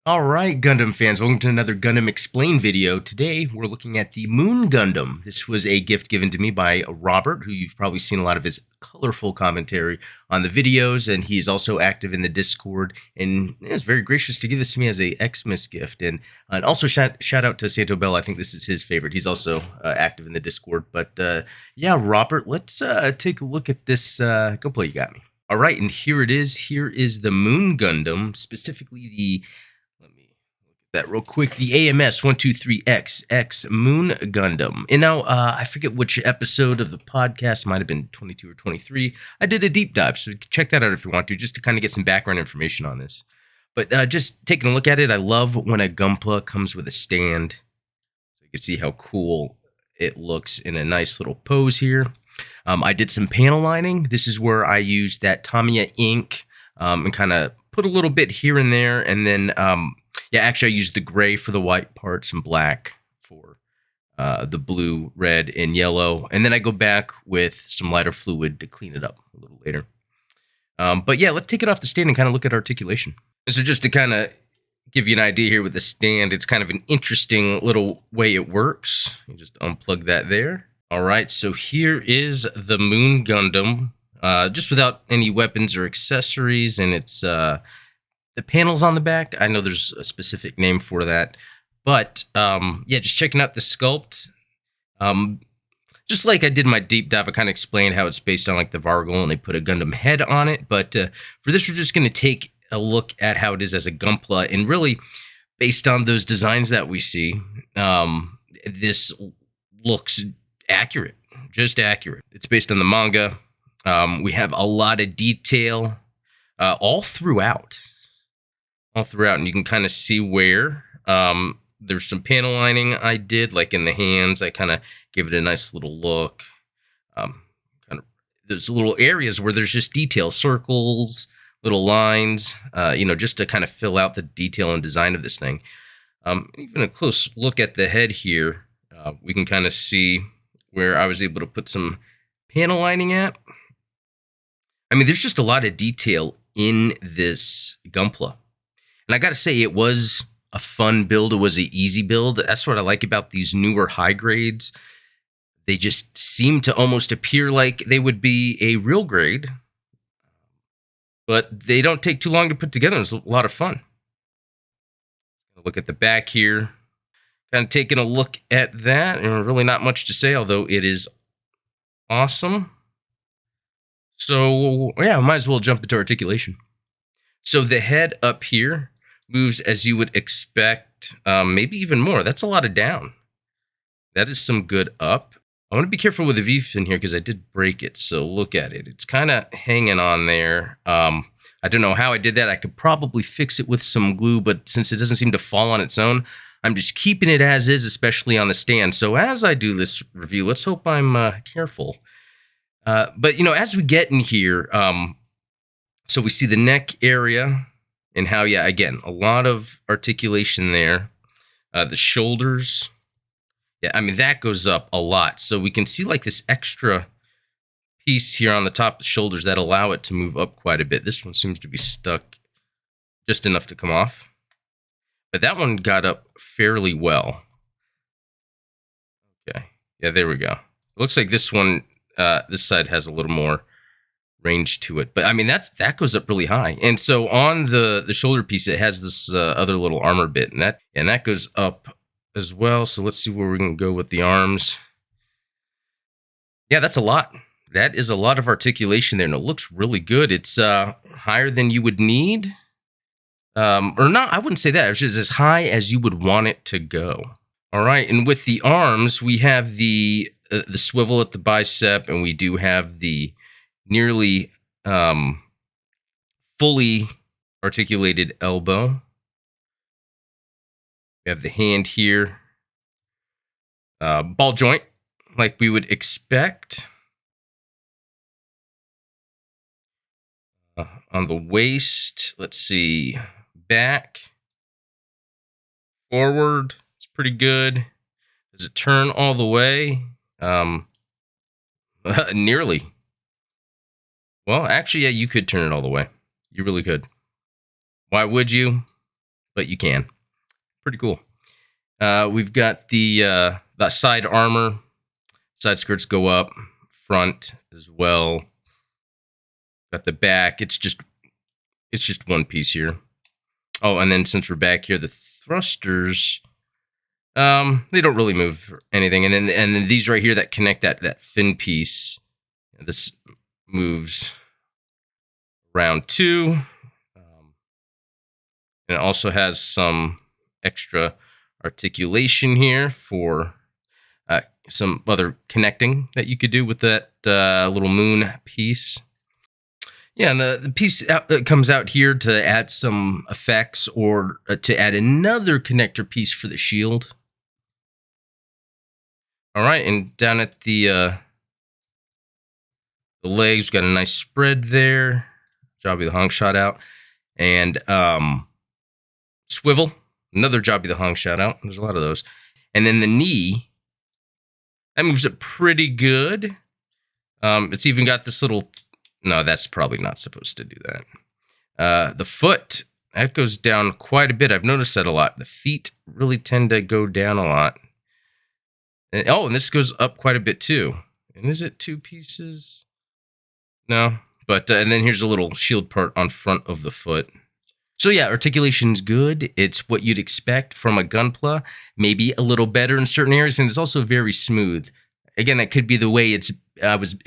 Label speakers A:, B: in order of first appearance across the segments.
A: All right, Gundam fans, welcome to another Gundam Explain video. Today, we're looking at the Moon Gundam. This was a gift given to me by Robert, who you've probably seen a lot of his colorful commentary on the videos, and he's also active in the Discord, and is very gracious to give this to me as a Xmas gift. And also shout out to Santo Bell. I think this is his favorite. He's also active in the Discord. But yeah, Robert, let's take a look at this Gunpla you got me. All right, and here it is. Here is the Moon Gundam, specifically the that real quick. The AMS 123XX Moon Gundam. And now, I forget which episode of the podcast, might have been 22 or 23. I did a deep dive, so check that out if you want to, just to kind of get some background information on this. But just taking a look at it, I love when a Gunpla comes with a stand. So you can see how cool it looks in a nice little pose here. I did some panel lining. This is where I used that Tamiya ink and kind of put a little bit here and there, and then yeah, actually I used the gray for the white parts and black for the blue, red, and yellow. And then I go back with some lighter fluid to clean it up a little later. But yeah, let's take it off the stand and kind of look at articulation. And so just to kind of give you an idea here with the stand, it's kind of an interesting little way it works. You just unplug that there. All right, so here is the Moon Gundam, just without any weapons or accessories, and it's the panels on the back. I know there's a specific name for that, but yeah, just checking out the sculpt. Just like I did in my deep dive, I kind of explained how it's based on like the Vargol, and they put a Gundam head on it. But for this, we're just going to take a look at how it is as a Gunpla, and really based on those designs that we see, this looks accurate, just accurate. It's based on the manga. We have a lot of detail all throughout. And you can kind of see where there's some panel lining I did, like in the hands. I kind of gave it a nice little look. There's little areas where there's just detail, circles, little lines, just to kind of fill out the detail and design of this thing. Even a close look at the head here, we can kind of see where I was able to put some panel lining at. I mean, there's just a lot of detail in this Gunpla. And I got to say, it was a fun build. It was an easy build. That's what I like about these newer high grades. They just seem to almost appear like they would be a real grade, but they don't take too long to put together. It's a lot of fun. Look at the back here. Kind of taking a look at that, and really not much to say, although it is awesome. So, yeah, I might as well jump into articulation. So the head up here moves as you would expect, maybe even more. That's a lot of down. That is some good up. I want to be careful with the V-fin here because I did break it, so look at it. It's kind of hanging on there. I don't know how I did that. I could probably fix it with some glue, but since it doesn't seem to fall on its own, I'm just keeping it as is, especially on the stand. So as I do this review, let's hope I'm careful. But, as we get in here, so we see the neck area and how, yeah, again, a lot of articulation there. The shoulders, yeah, I mean, that goes up a lot. So we can see like this extra piece here on the top of the shoulders that allow it to move up quite a bit. This one seems to be stuck just enough to come off. But that one got up fairly well. Okay, yeah, there we go. It looks like this one, this side has a little more range to it, but I mean that goes up really high. And so on the shoulder piece, it has this other little armor bit, and that goes up as well. So let's see where we can go with the arms. Yeah, that's a lot. That is a lot of articulation there, and it looks really good. It's higher than you would need, or not. I wouldn't say that. It's just as high as you would want it to go. All right, and with the arms, we have the swivel at the bicep, and we do have the nearly fully articulated elbow. We have the hand here. Ball joint, like we would expect. On the waist, let's see. Back. Forward. It's pretty good. Does it turn all the way? Nearly. Well, actually, yeah, you could turn it all the way. You really could. Why would you? but you can. Pretty cool. We've got the side armor. Side skirts go up, front as well. Got the back. It's just one piece here. Oh, and then since we're back here, the thrusters, they don't really move anything. And then these right here that connect that fin piece, this moves around too. And it also has some extra articulation here for some other connecting that you could do with that little moon piece. Yeah, and the piece that comes out here to add some effects or to add another connector piece for the shield. All right, and down at the legs, we've got a nice spread there. Jobby the Hong shot out. And swivel, another Jobby the Hong shot out. There's a lot of those. And then the knee, that moves it pretty good. It's even got this little... No, that's probably not supposed to do that. The foot, that goes down quite a bit. I've noticed that a lot. The feet really tend to go down a lot. And this goes up quite a bit too. And is it two pieces? No. But, and then here's a little shield part on front of the foot. So yeah, articulation's good. It's what you'd expect from a Gunpla. Maybe a little better in certain areas, and it's also very smooth. Again, that could be the way it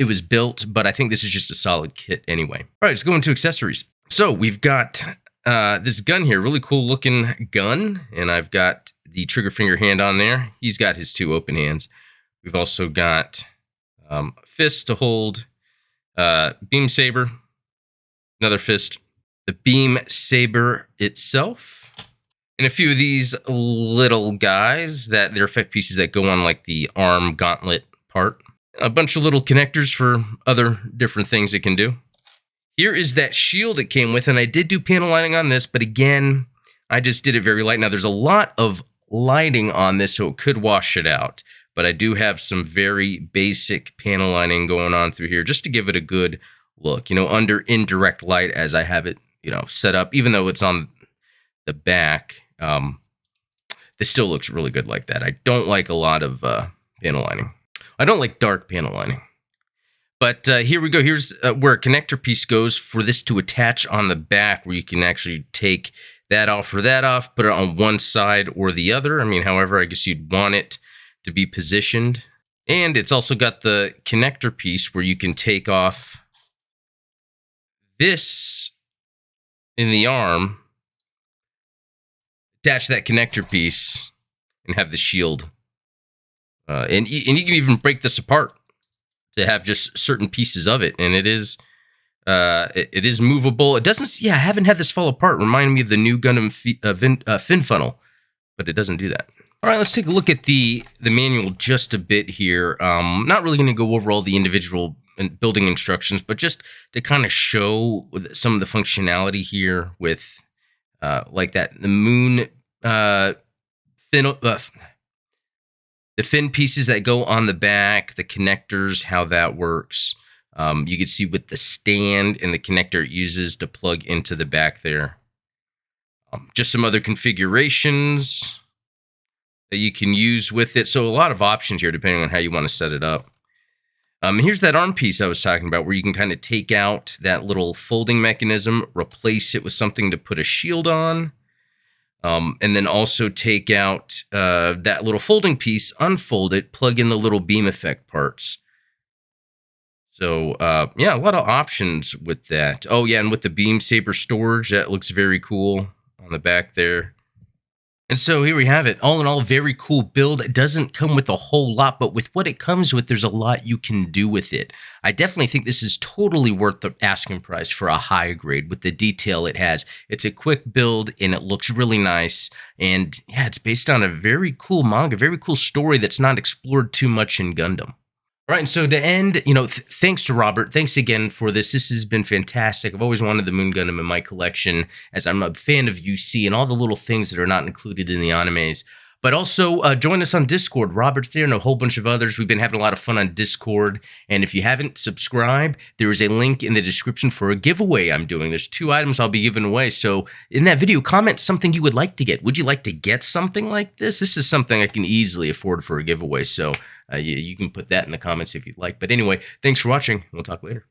A: was built, but I think this is just a solid kit anyway. All right, let's go into accessories. So we've got this gun here, really cool looking gun, and I've got the trigger finger hand on there. He's got his two open hands. We've also got fist to hold, beam saber, another fist, the beam saber itself, and a few of these little guys that they're effect pieces that go on like the arm gauntlet part. A bunch of little connectors for other different things it can do. Here is that shield it came with, and I did do panel lighting on this, but again, I just did it very light. Now, there's a lot of lighting on this, so it could wash it out, but I do have some very basic panel lighting going on through here just to give it a good look, under indirect light as I have it, set up, even though it's on the back. This still looks really good like that. I don't like a lot of panel lighting. I don't like dark panel lining. But here we go. Here's where a connector piece goes for this to attach on the back, where you can actually take that off or that off, put it on one side or the other. I mean, however, I guess you'd want it to be positioned. And it's also got the connector piece where you can take off this in the arm, attach that connector piece, and have the shield. And you can even break this apart to have just certain pieces of it, and it is movable. It doesn't. Yeah, I haven't had this fall apart. Reminding me of the new Gundam fin funnel, but it doesn't do that. All right, let's take a look at the manual just a bit here. Not really going to go over all the individual building instructions, but just to kind of show some of the functionality here with like that the moon fin. The fin pieces that go on the back, the connectors, how that works. You can see with the stand and the connector it uses to plug into the back there. Just some other configurations that you can use with it. So a lot of options here depending on how you want to set it up. Here's that arm piece I was talking about where you can kind of take out that little folding mechanism, replace it with something to put a shield on. And then also take out that little folding piece, unfold it, plug in the little beam effect parts. So, yeah, a lot of options with that. Oh, yeah, and with the beam saber storage, that looks very cool on the back there. And so here we have it. All in all, very cool build. It doesn't come with a whole lot, but with what it comes with, there's a lot you can do with it. I definitely think this is totally worth the asking price for a high grade with the detail it has. It's a quick build, and it looks really nice. And yeah, it's based on a very cool manga, very cool story that's not explored too much in Gundam. All right, and so to end, thanks to Robert. Thanks again for this. This has been fantastic. I've always wanted the Moon Gundam in my collection, as I'm a fan of UC and all the little things that are not included in the animes. But also join us on Discord. Robert's there and a whole bunch of others. We've been having a lot of fun on Discord. And if you haven't subscribed, there is a link in the description for a giveaway I'm doing. There's 2 items I'll be giving away. So in that video, comment something you would like to get. Would you like to get something like this? This is something I can easily afford for a giveaway. So you can put that in the comments if you'd like. But anyway, thanks for watching. We'll talk later.